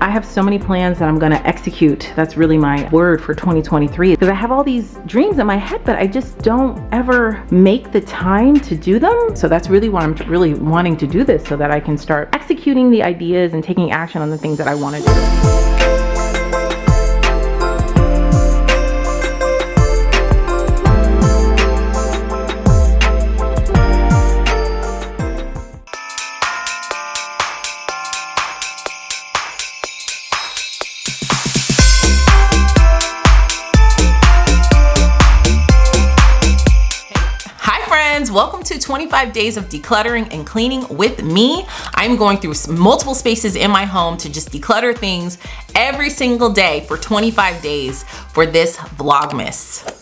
I have so many plans that I'm gonna execute. That's really my word for 2023, because I have all these dreams in my head, but I just don't ever make the time to do them. So that's really why I'm really wanting to do this, so that I can start executing the ideas and taking action on the things that I wanna do. Welcome to 25 days of decluttering and cleaning with me. I'm going through multiple spaces in my home to just declutter things every single day for 25 days for this Vlogmas.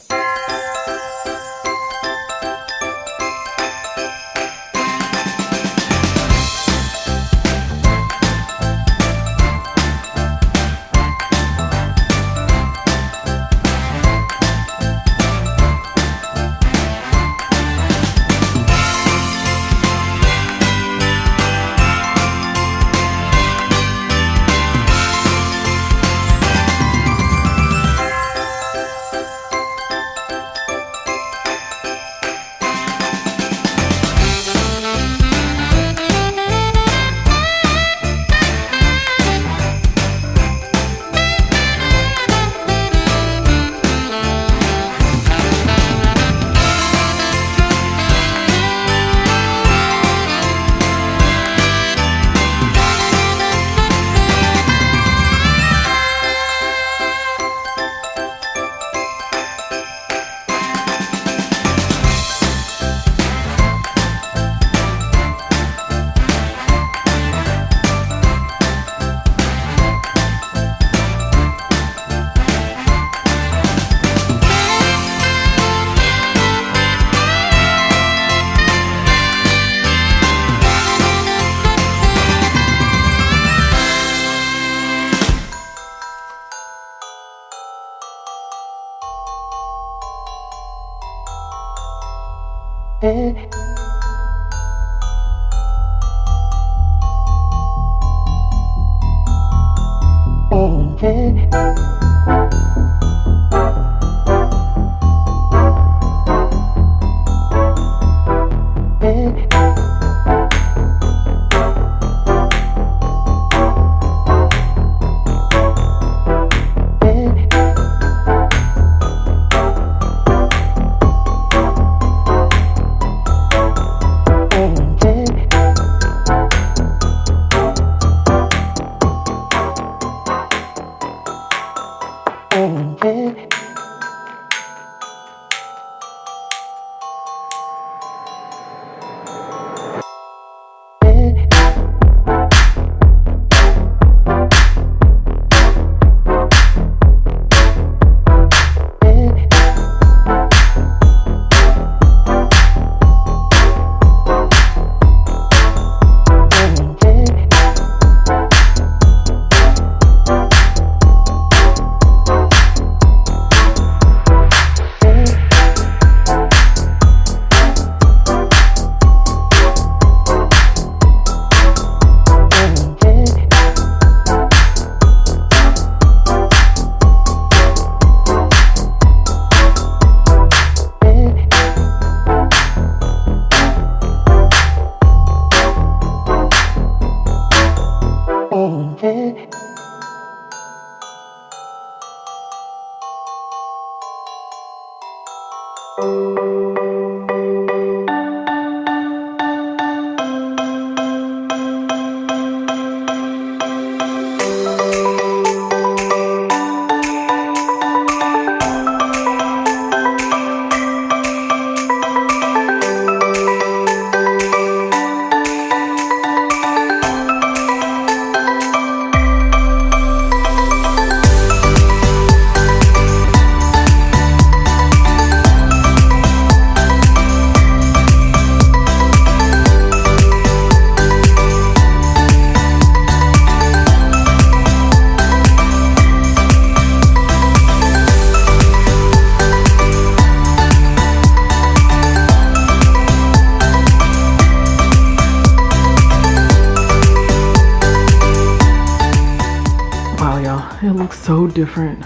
Wow, y'all, it looks so different.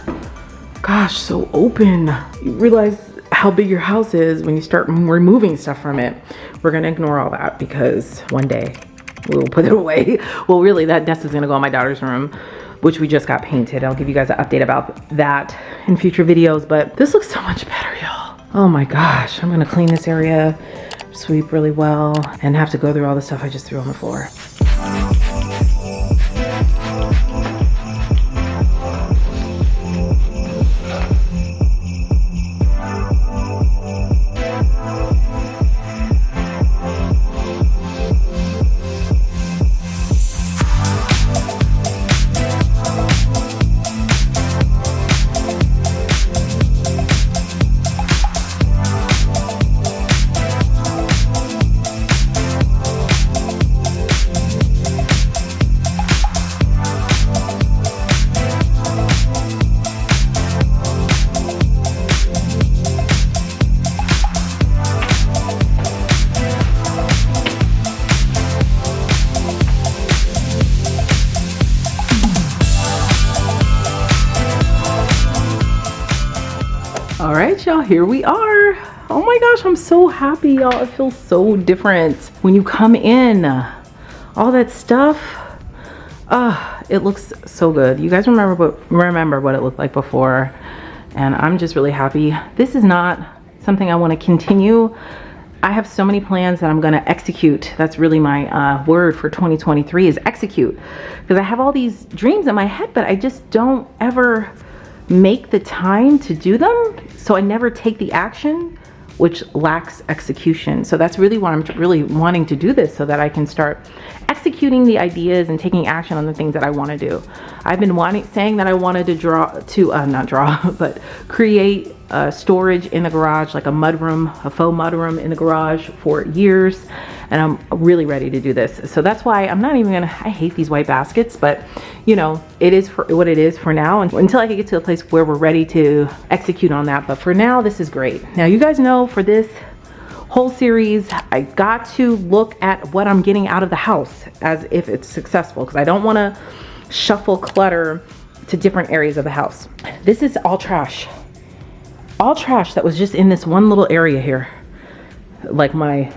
Gosh, so open. You realize how big your house is when you start removing stuff from it. We're gonna ignore all that because one day we'll put it away. Well, really, that desk is gonna go in my daughter's room, which we just got painted. I'll give you guys an update about that in future videos, but this looks so much better, y'all. Oh my gosh, I'm gonna clean this area, sweep really well, and have to go through all the stuff I just threw on the floor. All right, y'all, here we are. Oh my gosh, I'm so happy, y'all. It feels so different when you come in. All that stuff, it looks so good. You guys remember what it looked like before, and I'm just really happy. This is not something I want to continue. I have so many plans that I'm going to execute. That's really my word for 2023 is execute, because I have all these dreams in my head, but I just don't ever make the time to do them. So I never take the action, which lacks execution. So that's really why I'm really wanting to do this, so that I can start executing the ideas and taking action on the things that I want to do. I've been saying that I wanted to but create storage in the garage, like a mudroom, a faux mudroom in the garage for years. And I'm really ready to do this. So that's why I'm not even gonna, I hate these white baskets, but you know, it is for what it is for now, until I can get to a place where we're ready to execute on that. But for now, this is great. Now, you guys know for this whole series, I got to look at what I'm getting out of the house as if it's successful, because I don't wanna shuffle clutter to different areas of the house. This is all trash that was just in this one little area here. Like my,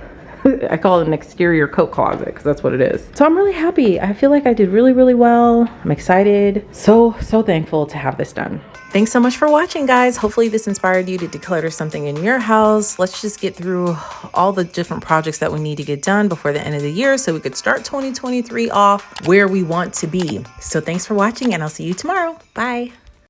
I call it an exterior coat closet, because that's what it is. So I'm really happy. I feel like I did really, really well. I'm excited. So thankful to have this done. Thanks so much for watching, guys. Hopefully this inspired you to declutter something in your house. Let's just get through all the different projects that we need to get done before the end of the year, so we could start 2023 off where we want to be. So thanks for watching, and I'll see you tomorrow. Bye.